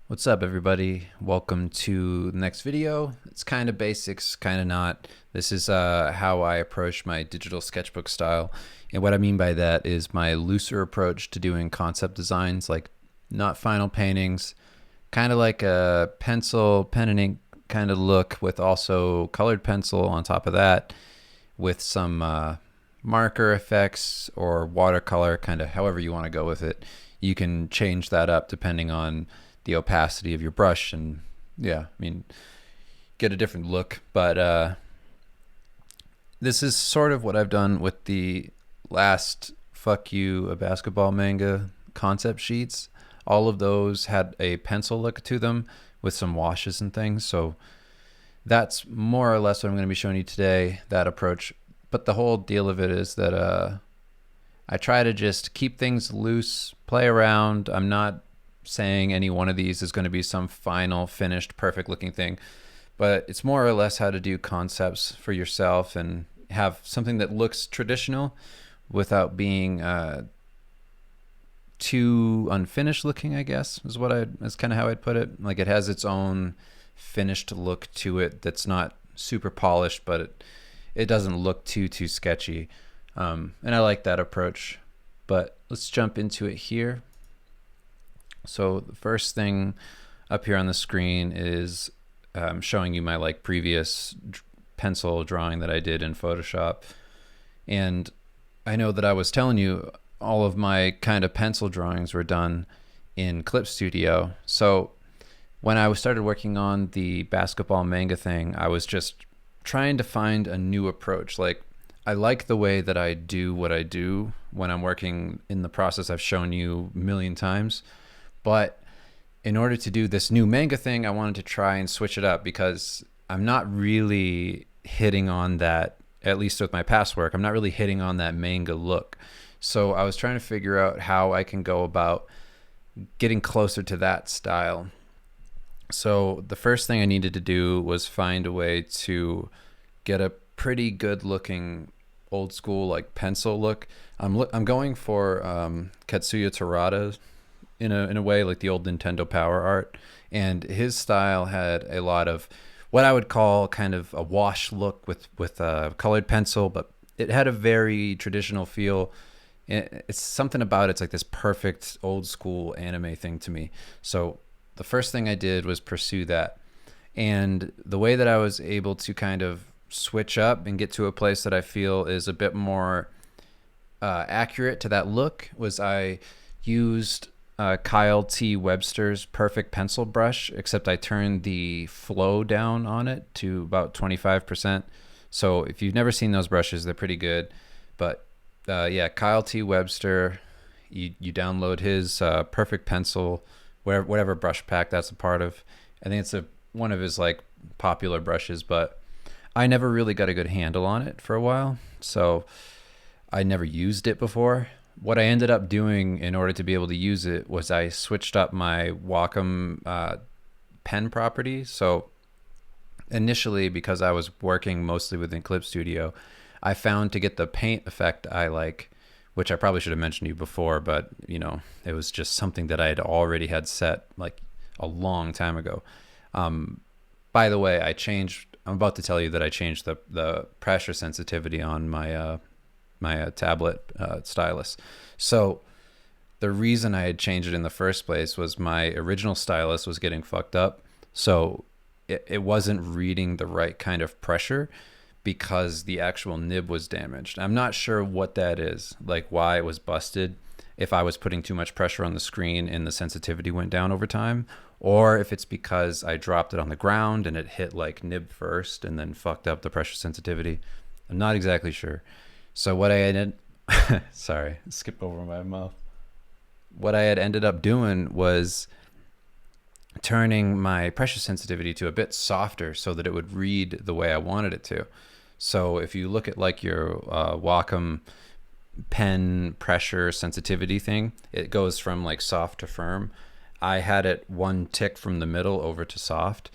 What's up, everybody? Welcome to the next video. It's kind of basics, kind of not. This is how I approach my digital sketchbook style. And what I mean by that is my looser approach to doing concept designs, like not final paintings, kind of like a pencil, pen and ink kind of look with also colored pencil on top of that with some marker effects or watercolor, kind of however you want to go with it. You can change that up depending on the opacity of your brush and get a different look. But this is sort of what I've done with the last Fuck You, a Basketball manga concept sheets. All of those had a pencil look to them with some washes and things. So that's more or less what I'm going to be showing you today, that approach. But the whole deal of it is that I try to just keep things loose, play around. I'm not saying any one of these is going to be some final, finished, perfect looking thing, but it's more or less how to do concepts for yourself and have something that looks traditional without being too unfinished looking, I guess, is kind of how I'd put it. Like, it has its own finished look to it that's not super polished, but it doesn't look too sketchy. And I like that approach. But let's jump into it here. So the first thing up here on the screen is showing you my previous pencil drawing that I did in Photoshop. And I know that I was telling you all of my kind of pencil drawings were done in Clip Studio. So when I started working on the basketball manga thing, I was just trying to find a new approach. Like, I like the way that I do what I do when I'm working in the process I've shown you a million times. But in order to do this new manga thing, I wanted to try and switch it up because I'm not really hitting on that, at least with my past work, I'm not really hitting on that manga look. So I was trying to figure out how I can go about getting closer to that style. So the first thing I needed to do was find a way to get a pretty good looking old school pencil look. I'm going for Katsuya Terada in a way, like the old Nintendo Power art, and his style had a lot of what I would call kind of a wash look with a colored pencil, but it had a very traditional feel. It's something about it's like this perfect old school anime thing to me. So the first thing I did was pursue that, and the way that I was able to kind of switch up and get to a place that I feel is a bit more accurate to that look was I used Kyle T. Webster's Perfect Pencil Brush, except I turned the flow down on it to about 25%. So if you've never seen those brushes, they're pretty good. But Kyle T. Webster, you download his Perfect Pencil, whatever brush pack that's a part of. I think it's one of his popular brushes, but I never really got a good handle on it for a while, so I never used it before. What I ended up doing in order to be able to use it was I switched up my Wacom pen property. So initially, because I was working mostly within Clip Studio, I found to get the paint effect I like, which I probably should have mentioned to you before, but it was just something that I had already had set a long time ago. By the way, I'm about to tell you that I changed the pressure sensitivity on my tablet stylus. So the reason I had changed it in the first place was my original stylus was getting fucked up. So it wasn't reading the right kind of pressure because the actual nib was damaged. I'm not sure what that is, why it was busted, if I was putting too much pressure on the screen and the sensitivity went down over time, or if it's because I dropped it on the ground and it hit nib first and then fucked up the pressure sensitivity. I'm not exactly sure. So what I had, sorry, skipped over my mouth. What I had ended up doing was turning my pressure sensitivity to a bit softer so that it would read the way I wanted it to. So if you look at your Wacom pen pressure sensitivity thing, it goes from soft to firm. I had it one tick from the middle over to soft,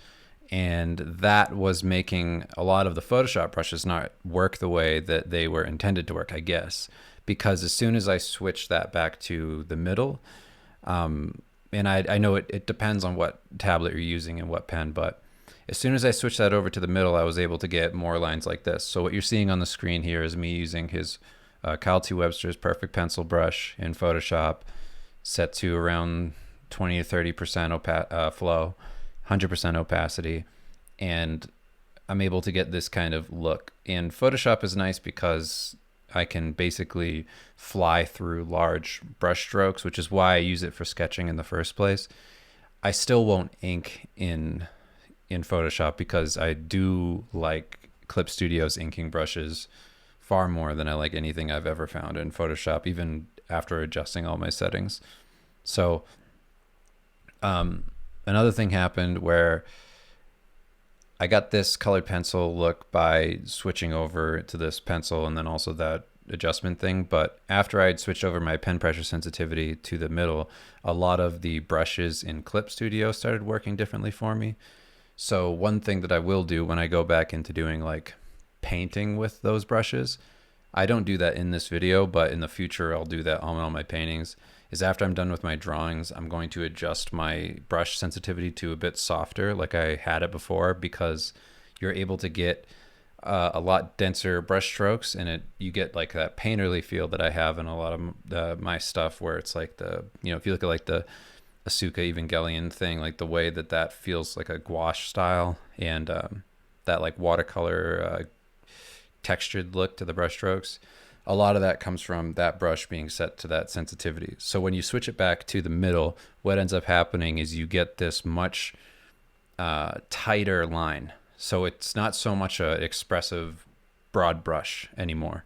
and that was making a lot of the Photoshop brushes not work the way that they were intended to work, I guess, because as soon as I switched that back to the middle, and I know it depends on what tablet you're using and what pen, but as soon as I switched that over to the middle, I was able to get more lines like this. So what you're seeing on the screen here is me using his Kyle T. Webster's Perfect Pencil brush in Photoshop, set to around 20 to 30% flow, 100% opacity, and I'm able to get this kind of look. And Photoshop is nice because I can basically fly through large brush strokes, which is why I use it for sketching in the first place. I still won't ink in Photoshop because I do like Clip Studio's inking brushes far more than I like anything I've ever found in Photoshop, even after adjusting all my settings. So another thing happened where I got this colored pencil look by switching over to this pencil and then also that adjustment thing. But after I'd switched over my pen pressure sensitivity to the middle, a lot of the brushes in Clip Studio started working differently for me. So one thing that I will do when I go back into doing like painting with those brushes, I don't do that in this video, but in the future I'll do that on all my paintings, is after I'm done with my drawings, I'm going to adjust my brush sensitivity to a bit softer like I had it before, because you're able to get a lot denser brush strokes, and you get like that painterly feel that I have in a lot of my stuff, where it's like if you look at like the Asuka Evangelion thing, like the way that feels like a gouache style, and that like watercolor textured look to the brush strokes, a lot of that comes from that brush being set to that sensitivity. So when you switch it back to the middle, what ends up happening is you get this much tighter line. So it's not so much an expressive broad brush anymore.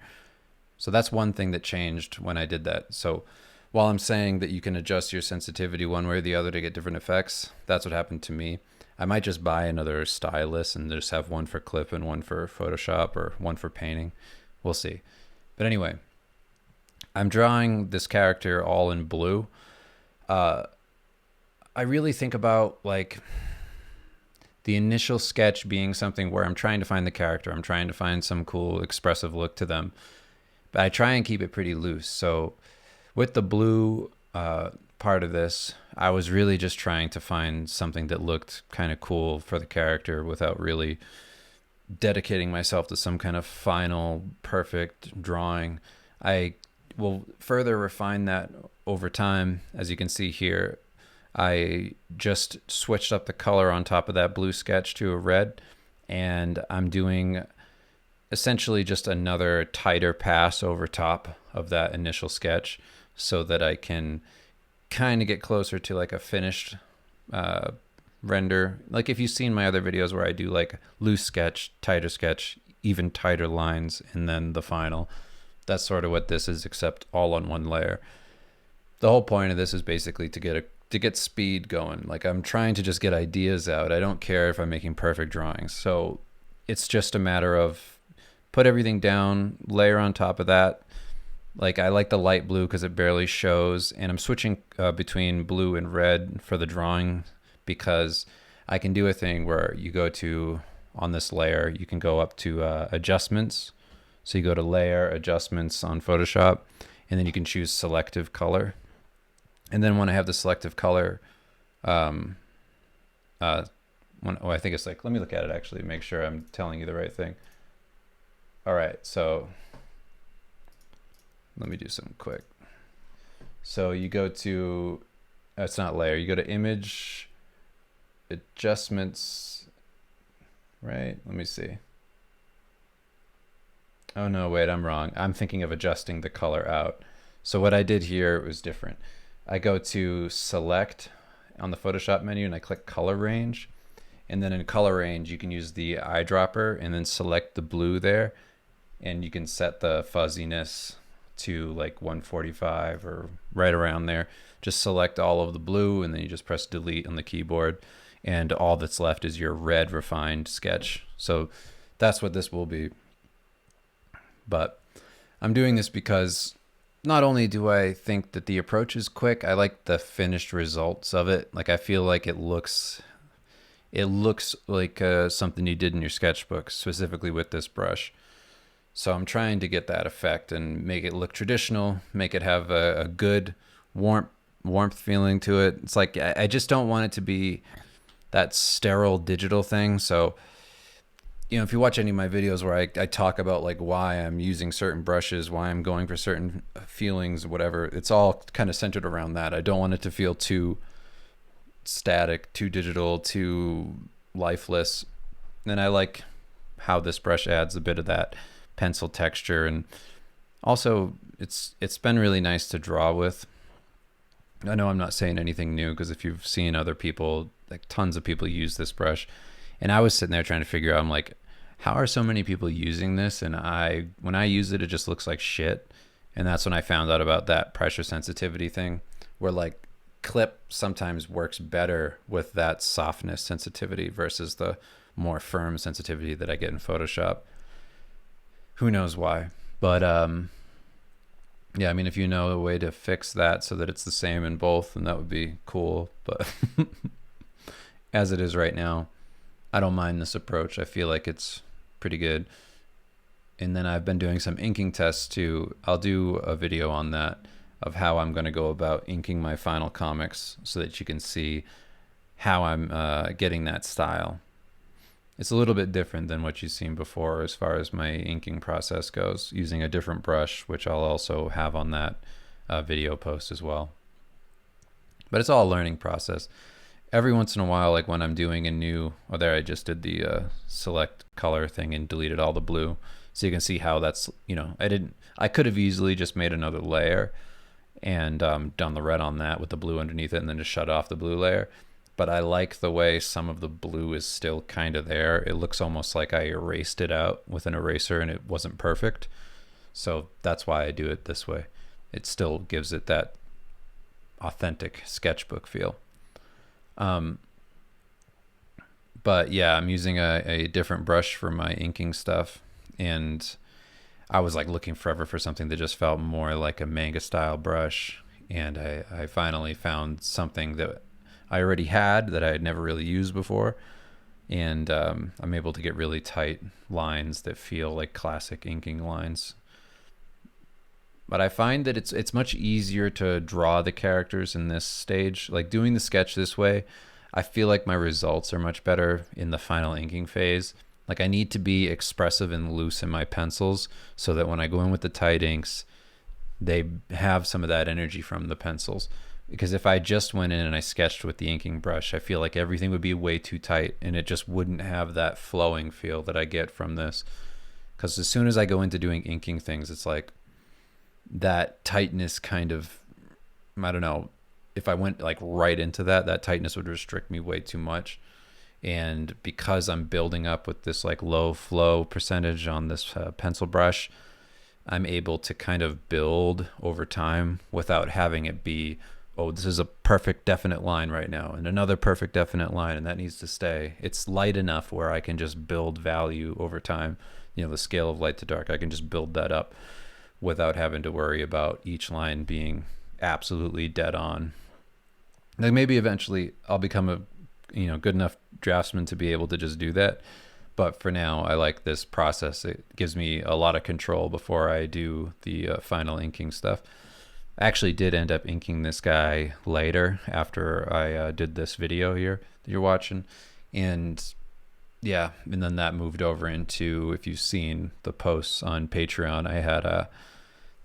So that's one thing that changed when I did that. So while I'm saying that you can adjust your sensitivity one way or the other to get different effects, that's what happened to me. I might just buy another stylus and just have one for clip and one for Photoshop, or one for painting. We'll see. But anyway, I'm drawing this character all in blue. I really think about like the initial sketch being something where I'm trying to find the character. I'm trying to find some cool expressive look to them. But I try and keep it pretty loose. So with the blue part of this, I was really just trying to find something that looked kind of cool for the character without really dedicating myself to some kind of final perfect drawing. I will further refine that over time. As you can see here, I just switched up the color on top of that blue sketch to a red, and I'm doing essentially just another tighter pass over top of that initial sketch so that I can kind of get closer to like a finished render. Like if you've seen my other videos where I do like loose sketch, tighter sketch, even tighter lines, and then the final, that's sort of what this is, except all on one layer. The whole point of this is basically to get speed going. Like I'm trying to just get ideas out. I don't care if I'm making perfect drawings. So it's just a matter of put everything down, layer on top of that. Like I like the light blue because it barely shows, and I'm switching between blue and red for the drawing because I can do a thing where you go to, on this layer, you can go up to adjustments. So you go to layer, adjustments on Photoshop, and then you can choose selective color. And then when I have the selective color, I think it's like, let me look at it actually, make sure I'm telling you the right thing. All right, so let me do something quick. So you go to, it's not layer, you go to image, adjustments, right? Let me see. Oh no, wait, I'm wrong. I'm thinking of adjusting the color out. So what I did here was different. I go to select on the Photoshop menu and I click color range. And then in color range, you can use the eyedropper and then select the blue there. And you can set the fuzziness to like 145 or right around there. Just select all of the blue and then you just press delete on the keyboard. And all that's left is your red refined sketch. So that's what this will be. But I'm doing this because not only do I think that the approach is quick, I like the finished results of it. Like I feel like it looks like something you did in your sketchbook, specifically with this brush. So I'm trying to get that effect and make it look traditional, make it have a good warmth warmth feeling to it. It's like I just don't want it to be that sterile digital thing. So, if you watch any of my videos where I talk about like why I'm using certain brushes, why I'm going for certain feelings, whatever, it's all kind of centered around that. I don't want it to feel too static, too digital, too lifeless. And I like how this brush adds a bit of that pencil texture, and also it's been really nice to draw with. I know I'm not saying anything new, because if you've seen other people, like tons of people use this brush, and I was sitting there trying to figure out, I'm like, how are so many people using this? And when I use it, it just looks like shit. And that's when I found out about that pressure sensitivity thing, where like clip sometimes works better with that softness sensitivity versus the more firm sensitivity that I get in Photoshop. Who knows why? But yeah, I mean, if you know a way to fix that so that it's the same in both, then that would be cool. But as it is right now, I don't mind this approach. I feel like it's pretty good. And then I've been doing some inking tests too. I'll do a video on that, of how I'm going to go about inking my final comics, so that you can see how I'm getting that style. It's a little bit different than what you've seen before as far as my inking process goes, using a different brush, which I'll also have on that video post as well. But it's all a learning process. Every once in a while, like when I'm doing a new, there I just did the select color thing and deleted all the blue. So you can see how that's, I could have easily just made another layer and done the red on that with the blue underneath it, and then just shut off the blue layer. But I like the way some of the blue is still kind of there. It looks almost like I erased it out with an eraser and it wasn't perfect. So that's why I do it this way. It still gives it that authentic sketchbook feel. But yeah, I'm using a different brush for my inking stuff, and I was like looking forever for something that just felt more like a manga style brush, and I finally found something that I already had that I had never really used before, and I'm able to get really tight lines that feel like classic inking lines. But I find that it's much easier to draw the characters in this stage. Like doing the sketch this way, I feel like my results are much better in the final inking phase. Like I need to be expressive and loose in my pencils, so that when I go in with the tight inks, they have some of that energy from the pencils. Because if I just went in and I sketched with the inking brush, I feel like everything would be way too tight, and it just wouldn't have that flowing feel that I get from this. Because as soon as I go into doing inking things, it's like that tightness kind of, I don't know, if I went like right into that tightness would restrict me way too much. And because I'm building up with this like low flow percentage on this pencil brush, I'm able to kind of build over time without having it be, oh, this is a perfect definite line right now and another perfect definite line, and that needs to stay. It's light enough where I can just build value over time. The scale of light to dark, I can just build that up without having to worry about each line being absolutely dead on. Like maybe eventually I'll become a good enough draftsman to be able to just do that. But for now, I like this process. It gives me a lot of control before I do the final inking stuff. I actually did end up inking this guy later after I did this video here that you're watching. And yeah, and then that moved over into, if you've seen the posts on Patreon, I had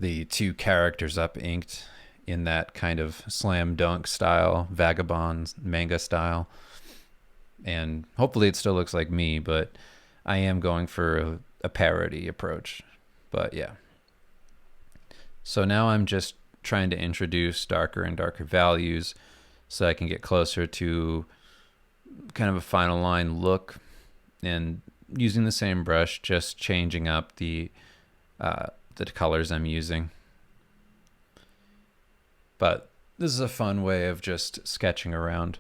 the two characters up inked in that kind of slam dunk style, vagabond manga style. And hopefully it still looks like me, but I am going for a parody approach. But yeah. So now I'm just trying to introduce darker and darker values so I can get closer to kind of a final line look, and using the same brush, just changing up the colors I'm using. But this is a fun way of just sketching around.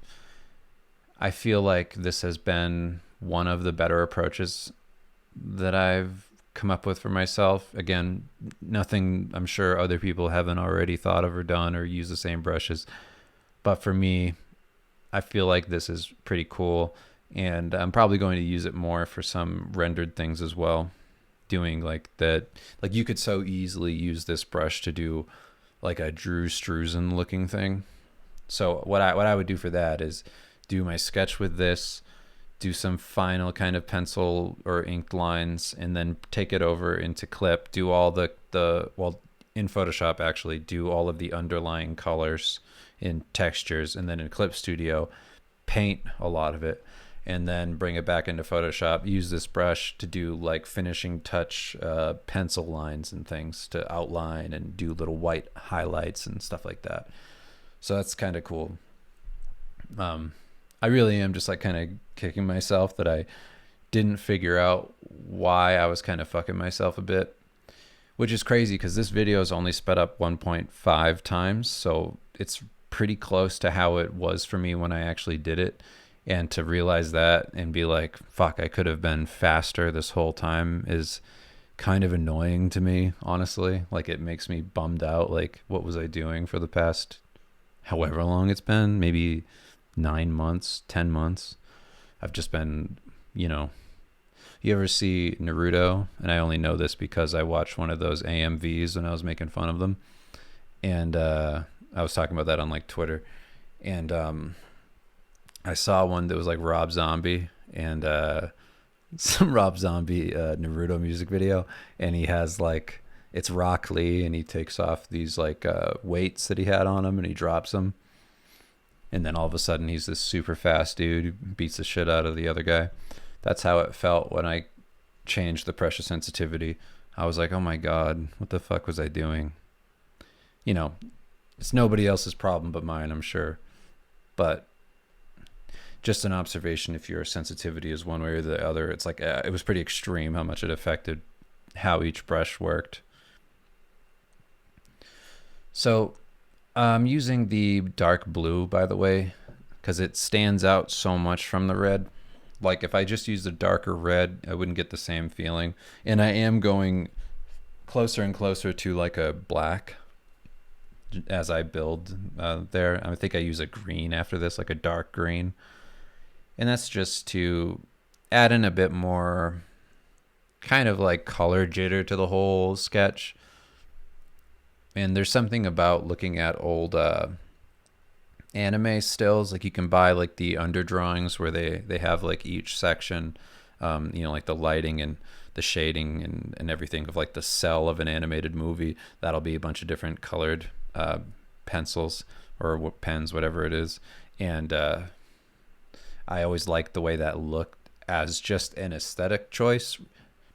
I feel like this has been one of the better approaches that I've come up with for myself. Again, nothing I'm sure other people haven't already thought of or done or used the same brushes. But for me, I feel like this is pretty cool, and I'm probably going to use it more for some rendered things as well. Doing like that, like you could so easily use this brush to do like a Drew Struzan looking thing. So what I would do for that is do my sketch with this, do some final kind of pencil or inked lines, and then take it over into Clip, do all the well, in Photoshop actually, do all of the underlying colors in textures, and then in Clip Studio paint a lot of it, and then bring it back into Photoshop, use this brush to do like finishing touch pencil lines and things to outline and do little white highlights and stuff like that. So that's kind of cool. I really am just like kind of kicking myself that I didn't figure out why I was kind of fucking myself a bit, which is crazy because this video is only sped up 1.5 times. So it's pretty close to how it was for me when I actually did it. And to realize that and be like, fuck, I could have been faster this whole time is kind of annoying to me, honestly. Like, it makes me bummed out. Like, what was I doing for the past however long it's been? Maybe 9 months, 10 months. I've just been, you ever see Naruto? And I only know this because I watched one of those AMVs when I was making fun of them. And I was talking about that on like Twitter. And I saw one that was like Rob Zombie and some Rob Zombie Naruto music video. And he has like, it's Rock Lee, and he takes off these like weights that he had on him and he drops them. And then all of a sudden he's this super fast dude who beats the shit out of the other guy. That's how it felt when I changed the pressure sensitivity. I was like, oh my God, what the fuck was I doing? It's nobody else's problem but mine, I'm sure. But just an observation, if your sensitivity is one way or the other, it's like, it was pretty extreme how much it affected how each brush worked. So I'm using the dark blue, by the way, because it stands out so much from the red. Like, if I just used a darker red, I wouldn't get the same feeling. And I am going closer and closer to like a black as I build there. I think I use a green after this, like a dark green. And that's just to add in a bit more kind of like color jitter to the whole sketch. And there's something about looking at old anime stills. Like, you can buy like the underdrawings where they have like each section, like the lighting and the shading and everything of like the cell of an animated movie. That'll be a bunch of different colored pencils or pens, whatever it is. And I always liked the way that looked as just an aesthetic choice,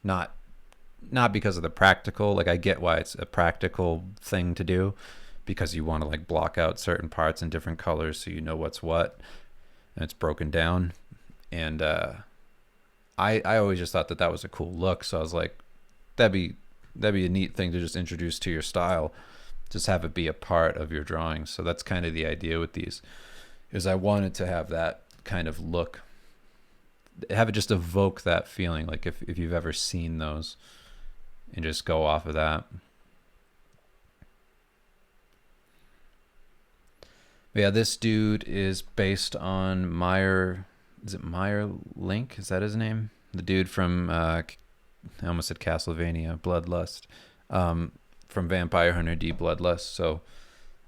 not because of the practical. Like, I get why it's a practical thing to do, because you want to like block out certain parts in different colors so you know what's what and it's broken down. And I always just thought that was a cool look. So I was like, that'd be a neat thing to just introduce to your style. Just have it be a part of your drawing. So that's kind of the idea with these, is I wanted to have that kind of look, have it just evoke that feeling, like if you've ever seen those, and just go off of that. But yeah, this dude is based on Meyer. Is it Meyer Link? Is that his name? The dude from I almost said Castlevania, Bloodlust, from Vampire Hunter D Bloodlust. So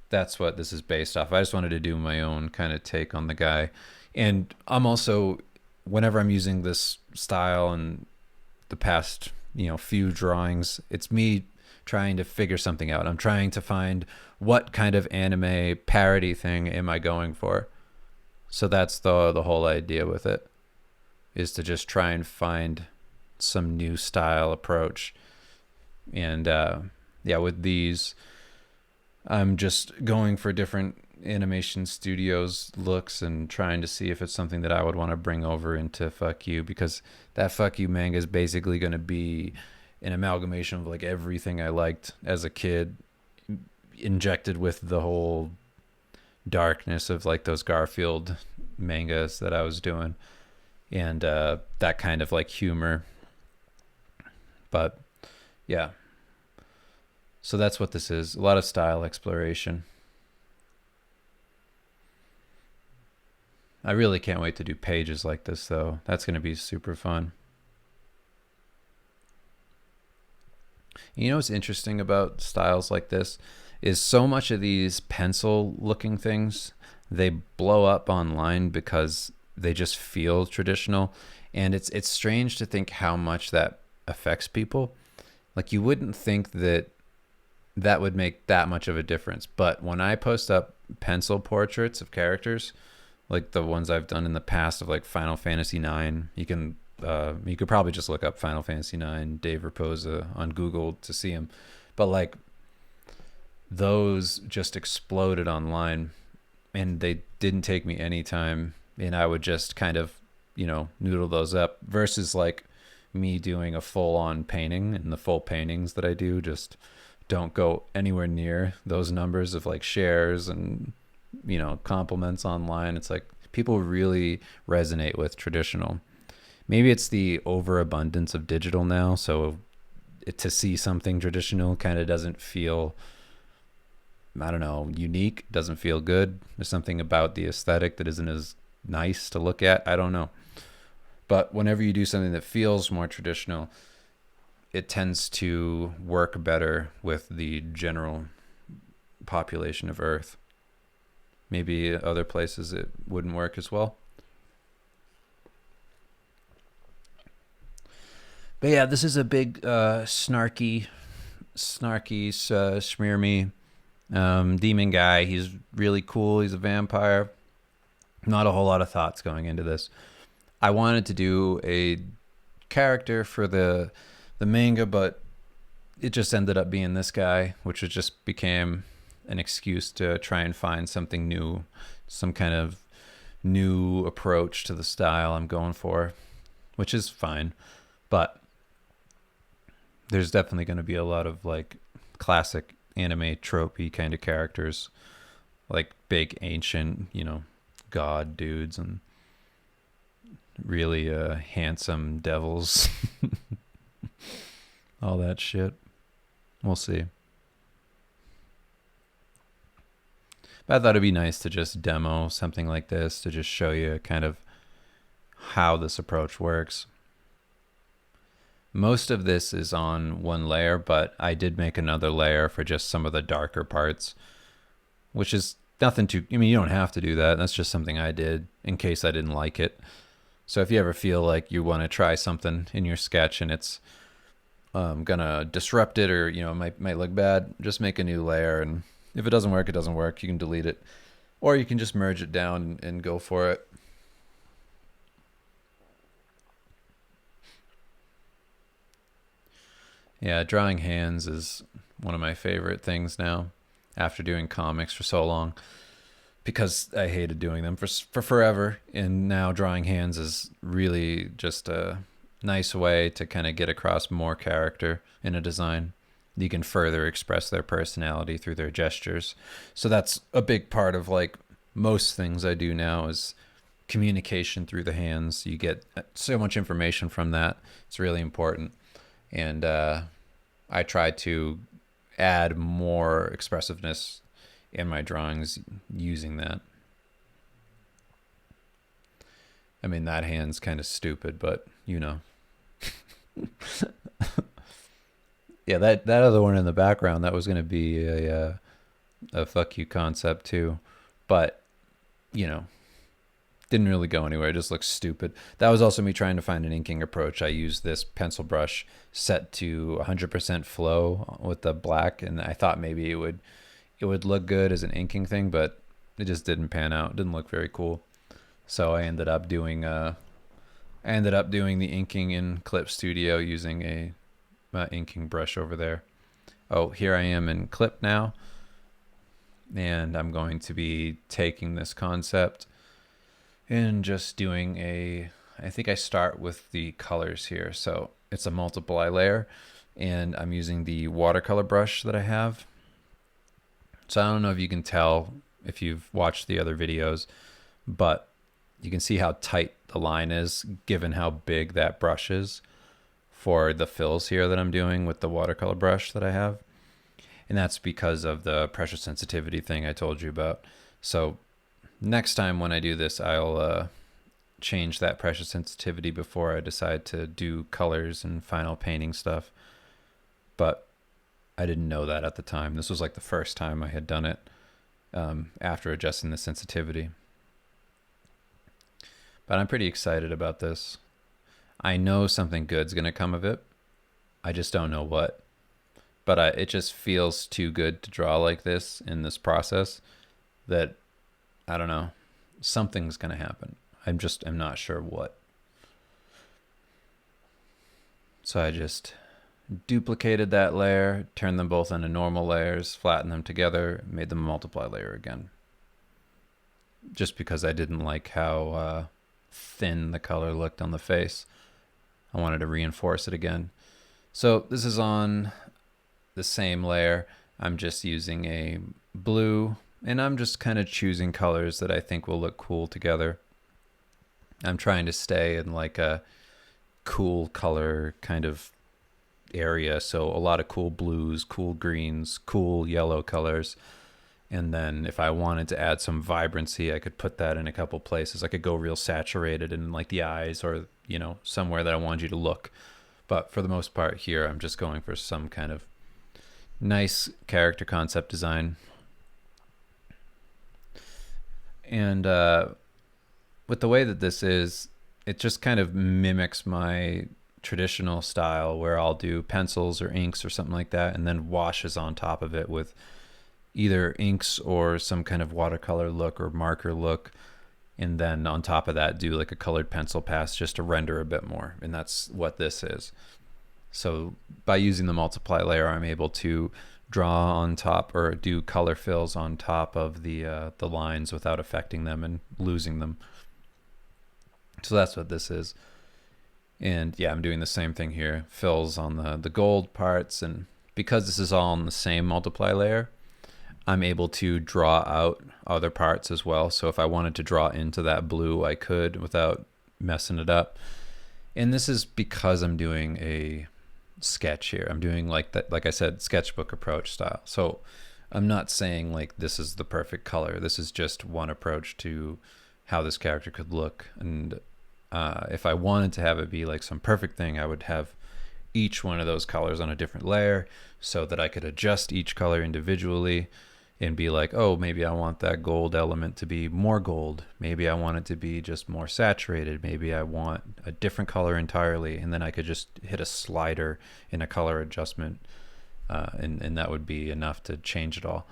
that's what this is based off. I just wanted to do my own kind of take on the guy. And I'm also, whenever I'm using this style and the past, few drawings, it's me trying to figure something out. I'm trying to find what kind of anime parody thing am I going for. So that's the whole idea with it, is to just try and find some new style approach. And with these, I'm just going for different animation studios looks and trying to see if it's something that I would want to bring over into Fuck You, because that Fuck You manga is basically going to be an amalgamation of like everything I liked as a kid, injected with the whole darkness of like those Garfield mangas that I was doing, and that kind of like humor. But yeah, so that's what this is, a lot of style exploration. I really can't wait to do pages like this, though. That's going to be super fun. You know what's interesting about styles like this is so much of these pencil looking things, they blow up online because they just feel traditional. And it's strange to think how much that affects people. Like, you wouldn't think that that would make that much of a difference. But when I post up pencil portraits of characters, like the ones I've done in the past of like Final Fantasy 9, you could probably just look up Final Fantasy 9 Dave Raposa on Google to see them. But like, those just exploded online, and they didn't take me any time, and I would just kind of, noodle those up, versus like me doing a full on painting, and the full paintings that I do just don't go anywhere near those numbers of like shares and compliments online. It's like people really resonate with traditional. Maybe it's the overabundance of digital now, so to see something traditional kind of doesn't feel, I don't know, unique, doesn't feel good. There's something about the aesthetic that isn't as nice to look at. I don't know. But whenever you do something that feels more traditional, it tends to work better with the general population of Earth. Maybe other places it wouldn't work as well. But yeah, this is a big snarky, smear me demon guy. He's really cool. He's a vampire. Not a whole lot of thoughts going into this. I wanted to do a character for the manga, but it just ended up being this guy, which just became an excuse to try and find something new, some kind of new approach to the style I'm going for, which is fine. But there's definitely going to be a lot of like classic anime tropey kind of characters, like big ancient, god dudes and really handsome devils. All that shit. We'll see. But I thought it'd be nice to just demo something like this, to just show you kind of how this approach works. Most of this is on one layer, but I did make another layer for just some of the darker parts, which is nothing too, you don't have to do that. That's just something I did in case I didn't like it. So if you ever feel like you want to try something in your sketch and it's gonna disrupt it, or might look bad, just make a new layer, and if it doesn't work, it doesn't work. You can delete it, or you can just merge it down and go for it. Yeah, drawing hands is one of my favorite things now, after doing comics for so long, because I hated doing them for forever, and now drawing hands is really just a nice way to kind of get across more character in a design. You can further express their personality through their gestures. So that's a big part of like most things I do now, is communication through the hands. You get so much information from that. It's really important. And I try to add more expressiveness in my drawings using that. I mean, that hand's kind of stupid, but yeah, that other one in the background, that was going to be a fuck you concept too, but didn't really go anywhere. It just looks stupid. That was also me trying to find an inking approach. I used this pencil brush set to 100% flow with the black, and I thought maybe it would look good as an inking thing, but it just didn't pan out. It didn't look very cool. So I ended up doing the inking in Clip Studio using a inking brush over there. Oh, here I am in Clip now, and I'm going to be taking this concept and just doing I think I start with the colors here. So it's a multiply layer, and I'm using the watercolor brush that I have. So I don't know if you can tell if you've watched the other videos, but you can see how tight the line is given how big that brush is for the fills here that I'm doing with the watercolor brush that I have. And that's because of the pressure sensitivity thing I told you about. So next time when I do this, I'll change that pressure sensitivity before I decide to do colors and final painting stuff. But I didn't know that at the time. This was like the first time I had done it. after adjusting the sensitivity. But I'm pretty excited about this. I know something good's going to come of it. I just don't know what. But it just feels too good to draw like this in this process that, I don't know, something's going to happen. I'm not sure what. So I just duplicated that layer, turned them both into normal layers, flattened them together, made them a multiply layer again. Just because I didn't like how thin the color looked on the face. I wanted to reinforce it again. So this is on the same layer. I'm just using a blue, and I'm just kind of choosing colors that I think will look cool together. I'm trying to stay in like a cool color kind of area. So a lot of cool blues, cool greens, cool yellow colors. And then if I wanted to add some vibrancy, I could put that in a couple places. I could go real saturated in like the eyes or, you know, somewhere that I wanted you to look. But for the most part here, I'm just going for some kind of nice character concept design. And with the way that this is, it just kind of mimics my traditional style where I'll do pencils or inks or something like that and then washes on top of it with either inks or some kind of watercolor look or marker look, and then on top of that do like a colored pencil pass just to render a bit more. And that's what this is. So by using the multiply layer, I'm able to draw on top or do color fills on top of the lines without affecting them and losing them. So that's what this is. And yeah, I'm doing the same thing here. Fills on the gold parts, and because this is all on the same multiply layer, I'm able to draw out other parts as well. So if I wanted to draw into that blue, I could without messing it up. And this is because I'm doing a sketch here. I'm doing like that, like I said, sketchbook approach style. So I'm not saying like this is the perfect color. This is just one approach to how this character could look. And if I wanted to have it be like some perfect thing, I would have each one of those colors on a different layer so that I could adjust each color individually and be like, oh, maybe I want that gold element to be more gold. Maybe I want it to be just more saturated. Maybe I want a different color entirely. And then I could just hit a slider in a color adjustment, and that would be enough to change it all.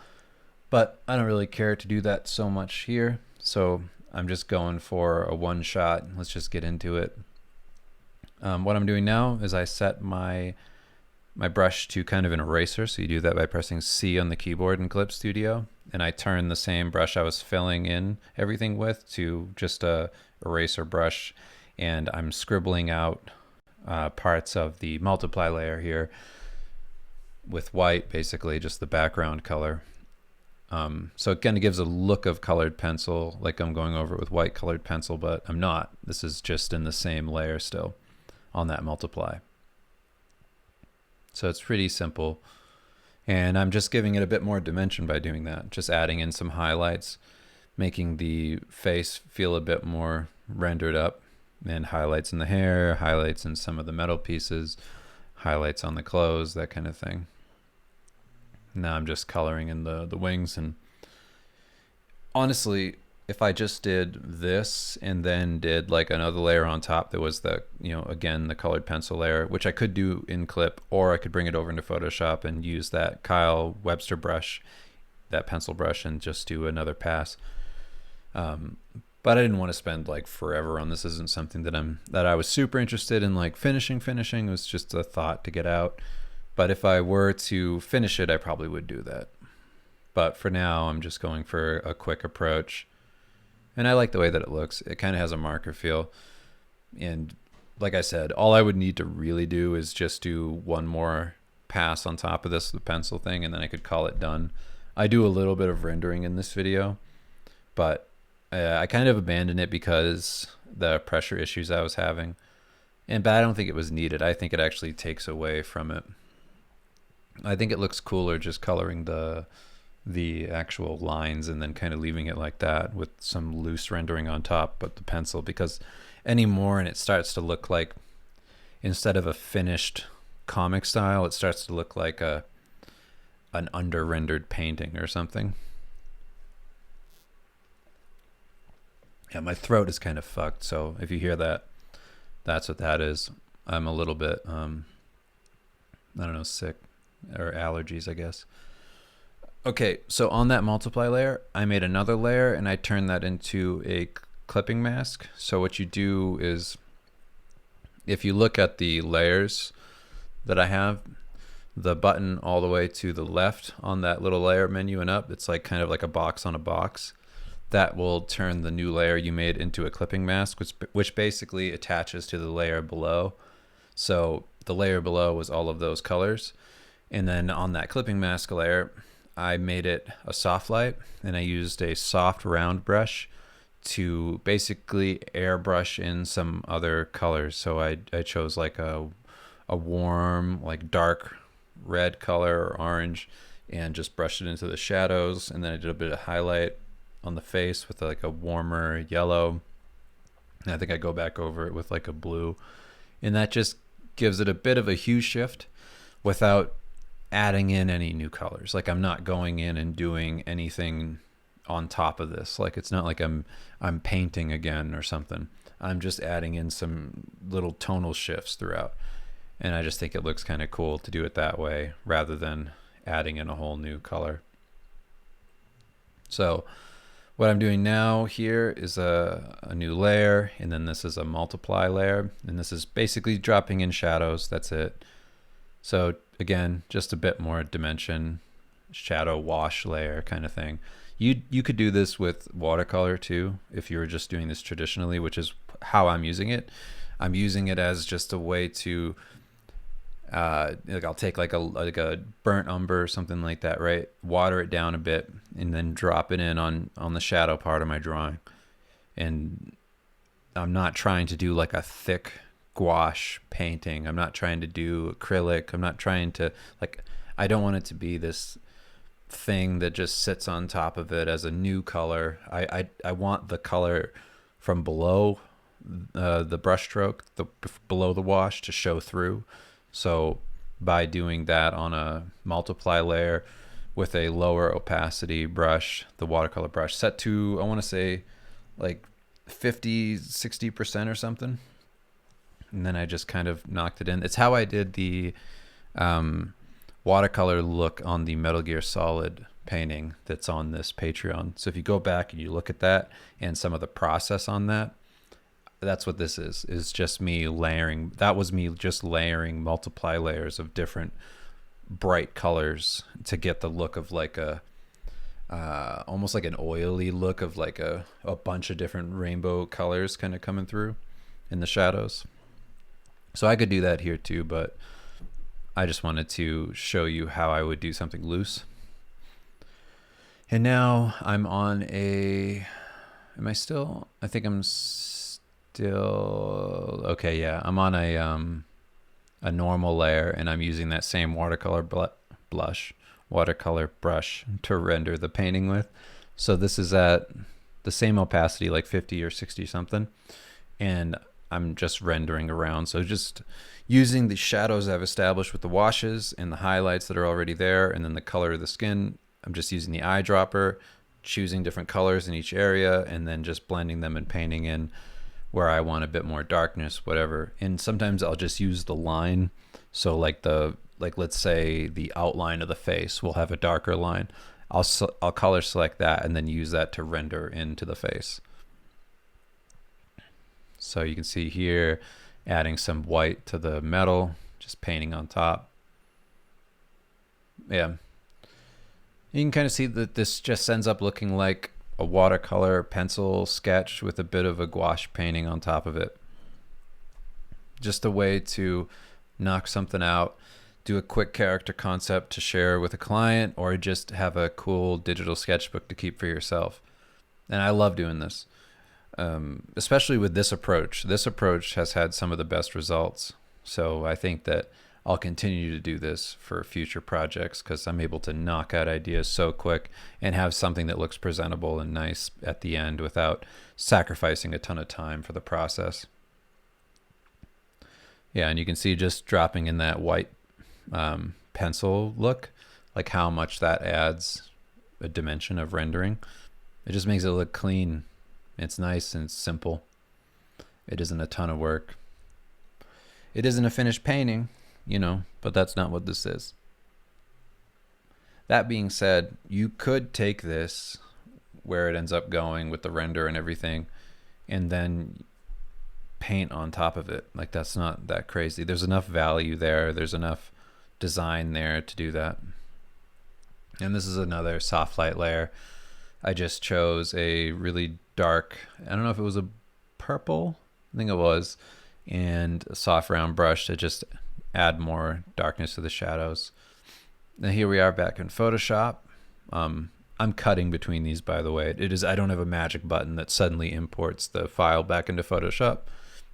But I don't really care to do that so much here. So I'm just going for a one shot. Let's just get into it. What I'm doing now is I set my brush to kind of an eraser. So you do that by pressing C on the keyboard in Clip Studio. And I turn the same brush I was filling in everything with to just a eraser brush. And I'm scribbling out parts of the multiply layer here with white, basically just the background color. So it kind of gives a look of colored pencil, like I'm going over it with white colored pencil, but I'm not. This is just in the same layer still on that multiply. So it's pretty simple. And I'm just giving it a bit more dimension by doing that. Just adding in some highlights, making the face feel a bit more rendered up, and highlights in the hair, highlights in some of the metal pieces, highlights on the clothes, that kind of thing. Now I'm just coloring in the wings. And honestly, if I just did this and then did like another layer on top that was the, you know, again, the colored pencil layer, which I could do in Clip, or I could bring it over into Photoshop and use that Kyle Webster brush, that pencil brush, and just do another pass. But I didn't want to spend like forever on this. Isn't something that I was super interested in, like finishing. It was just a thought to get out. But if I were to finish it, I probably would do that. But for now, I'm just going for a quick approach. And I like the way that it looks. It kind of has a marker feel. And like I said, all I would need to really do is just do one more pass on top of this, the pencil thing, and then I could call it done. I do a little bit of rendering in this video, but I kind of abandoned it because the pressure issues I was having. But I don't think it was needed. I think it actually takes away from it. I think it looks cooler just coloring the actual lines and then kind of leaving it like that with some loose rendering on top, but the pencil, because anymore, and it starts to look like, instead of a finished comic style, it starts to look like an under rendered painting or something. Yeah, my throat is kind of fucked, so if you hear that, that's what that is. I'm a little bit, I don't know, sick, or allergies, I guess. Okay, so on that multiply layer, I made another layer and I turned that into a clipping mask. So what you do is, if you look at the layers that I have, the button all the way to the left on that little layer menu and up, it's like kind of like a box on a box. That will turn the new layer you made into a clipping mask, which basically attaches to the layer below. So the layer below was all of those colors. And then on that clipping mask layer, I made it a soft light, and I used a soft round brush to basically airbrush in some other colors. So I chose like a warm, like dark red color or orange, and just brushed it into the shadows. And then I did a bit of highlight on the face with like a warmer yellow. And I think I go back over it with like a blue. And that just gives it a bit of a hue shift without adding in any new colors. Like I'm not going in and doing anything on top of this. Like it's not like I'm painting again or something. I'm just adding in some little tonal shifts throughout. And I just think it looks kind of cool to do it that way rather than adding in a whole new color. So what I'm doing now here is a new layer, and then this is a multiply layer, and this is basically dropping in shadows. That's it. So again, just a bit more dimension, shadow wash layer kind of thing. You could do this with watercolor too if you were just doing this traditionally, which is how I'm using it. I'm using it as just a way to like I'll take like a burnt umber or something like that, right? Water it down a bit and then drop it in on the shadow part of my drawing. And I'm not trying to do like a thick gouache painting. I'm not trying to do acrylic. I'm not trying to, like, I don't want it to be this thing that just sits on top of it as a new color. I want the color from below the brushstroke, below the wash, to show through. So by doing that on a multiply layer with a lower opacity brush, the watercolor brush set to, I want to say like 50-60% or something, and then I just kind of knocked it in. It's how I did the watercolor look on the Metal Gear Solid painting that's on this Patreon. So if you go back and you look at that and some of the process on that, that's what this is just me layering. That was me just layering multiply layers of different bright colors to get the look of like a almost like an oily look of like a bunch of different rainbow colors kind of coming through in the shadows. So I could do that here too, but I just wanted to show you how I would do something loose. And now I'm on I think I'm still, okay, yeah. I'm on a normal layer, and I'm using that same watercolor brush to render the painting with. So this is at the same opacity, like 50 or 60 something. And I'm just rendering around. So just using the shadows I've established with the washes and the highlights that are already there, and then the color of the skin. I'm just using the eyedropper, choosing different colors in each area, and then just blending them and painting in where I want a bit more darkness, whatever. And sometimes I'll just use the line. So like let's say the outline of the face will have a darker line. I'll color select that and then use that to render into the face. So you can see here, adding some white to the metal, just painting on top. Yeah. You can kind of see that this just ends up looking like a watercolor pencil sketch with a bit of a gouache painting on top of it. Just a way to knock something out, do a quick character concept to share with a client, or just have a cool digital sketchbook to keep for yourself. And I love doing this. Especially with this approach. This approach has had some of the best results. So I think that I'll continue to do this for future projects because I'm able to knock out ideas so quick and have something that looks presentable and nice at the end without sacrificing a ton of time for the process. Yeah, and you can see just dropping in that white pencil look, like how much that adds a dimension of rendering. It just makes it look clean. It's nice and it's simple. It isn't a ton of work. It isn't a finished painting, but that's not what this is. That being said, you could take this where it ends up going with the render and everything, and then paint on top of it. Like, that's not that crazy. There's enough value there. There's enough design there to do that. And this is another soft light layer. I just chose a really dark, I don't know if it was a purple, I think it was, and a soft round brush to just add more darkness to the shadows. Now here we are back in Photoshop. I'm cutting between these, by the way. I don't have a magic button that suddenly imports the file back into Photoshop.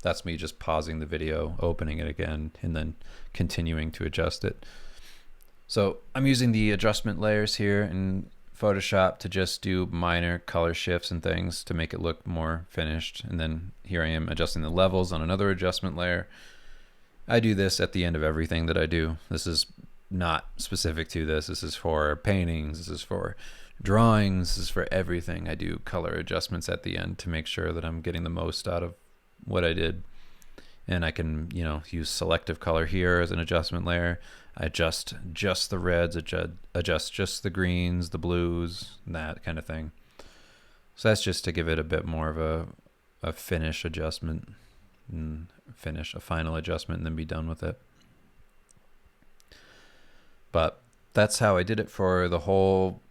That's me just pausing the video, opening it again, and then continuing to adjust it. So I'm using the adjustment layers here in Photoshop to just do minor color shifts and things to make it look more finished. And then here I am adjusting the levels on another adjustment layer. I do this at the end of everything that I do. This is not specific to this. This is for paintings. This is for drawings. This is for everything. I do color adjustments at the end to make sure that I'm getting the most out of what I did. And I can, use selective color here as an adjustment layer. I adjust just the reds, adjust just the greens, the blues, that kind of thing. So that's just to give it a bit more of a finish adjustment, and a final adjustment, and then be done with it. But that's how I did it for the whole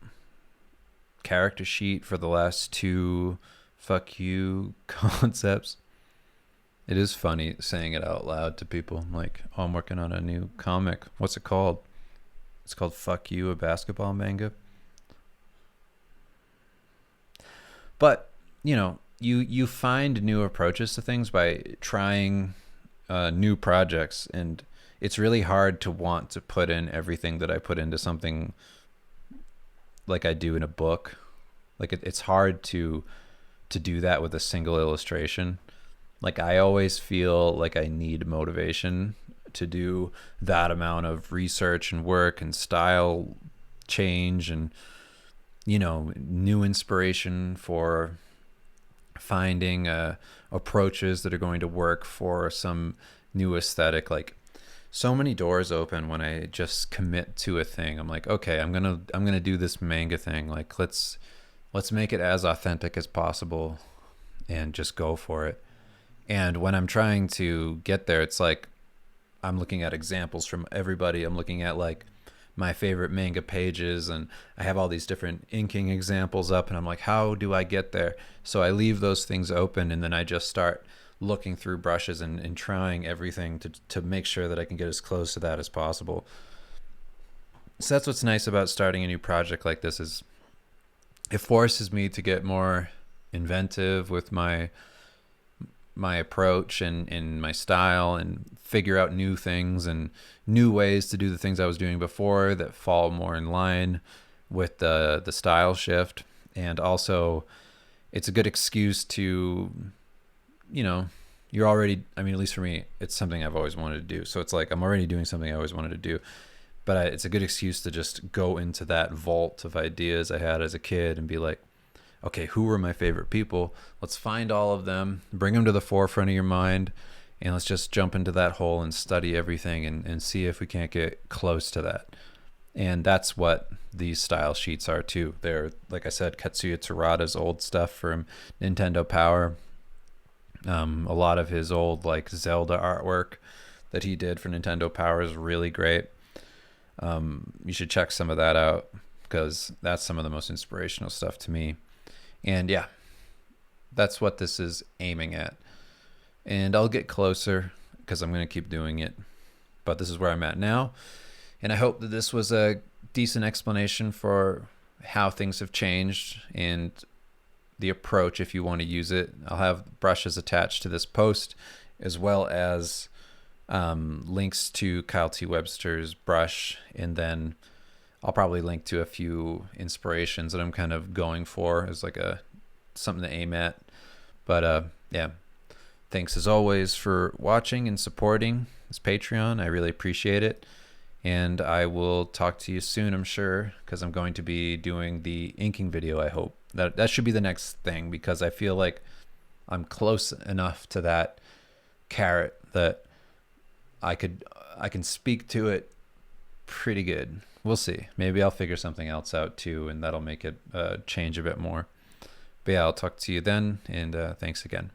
character sheet for the last 2 fuck you concepts. It is funny saying it out loud to people. I'm like, oh, I'm working on a new comic. What's it called? It's called Fuck You, a basketball manga. But, you find new approaches to things by trying new projects, and it's really hard to want to put in everything that I put into something like I do in a book. Like, it's hard to do that with a single illustration. Like, I always feel like I need motivation to do that amount of research and work and style change and, new inspiration for finding approaches that are going to work for some new aesthetic. Like, so many doors open when I just commit to a thing. I'm like, okay, I'm gonna do this manga thing. Like, let's make it as authentic as possible and just go for it. And when I'm trying to get there, it's like I'm looking at examples from everybody. I'm looking at like my favorite manga pages, and I have all these different inking examples up, and I'm like, how do I get there? So I leave those things open, and then I just start looking through brushes and trying everything to make sure that I can get as close to that as possible. So that's what's nice about starting a new project like this, is it forces me to get more inventive with my approach and my style, and figure out new things and new ways to do the things I was doing before that fall more in line with the style shift. And also, it's a good excuse to, you're already, at least for me, it's something I've always wanted to do. So it's like I'm already doing something I always wanted to do. But it's a good excuse to just go into that vault of ideas I had as a kid and be like, okay, who were my favorite people? Let's find all of them, bring them to the forefront of your mind, and let's just jump into that hole and study everything and see if we can't get close to that. And that's what these style sheets are too. They're, like I said, Katsuya Terada's old stuff from Nintendo Power. A lot of his old like Zelda artwork that he did for Nintendo Power is really great. You should check some of that out, because that's some of the most inspirational stuff to me. And yeah, that's what this is aiming at. And I'll get closer because I'm going to keep doing it. But this is where I'm at now. And I hope that this was a decent explanation for how things have changed and the approach if you want to use it. I'll have brushes attached to this post, as well as links to Kyle T. Webster's brush. And then I'll probably link to a few inspirations that I'm kind of going for as like something to aim at. But yeah, thanks as always for watching and supporting this Patreon. I really appreciate it. And I will talk to you soon, I'm sure, because I'm going to be doing the inking video, I hope. That should be the next thing, because I feel like I'm close enough to that carrot that I can speak to it pretty good. We'll see. Maybe I'll figure something else out too, and that'll make it change a bit more. But yeah, I'll talk to you then, and thanks again.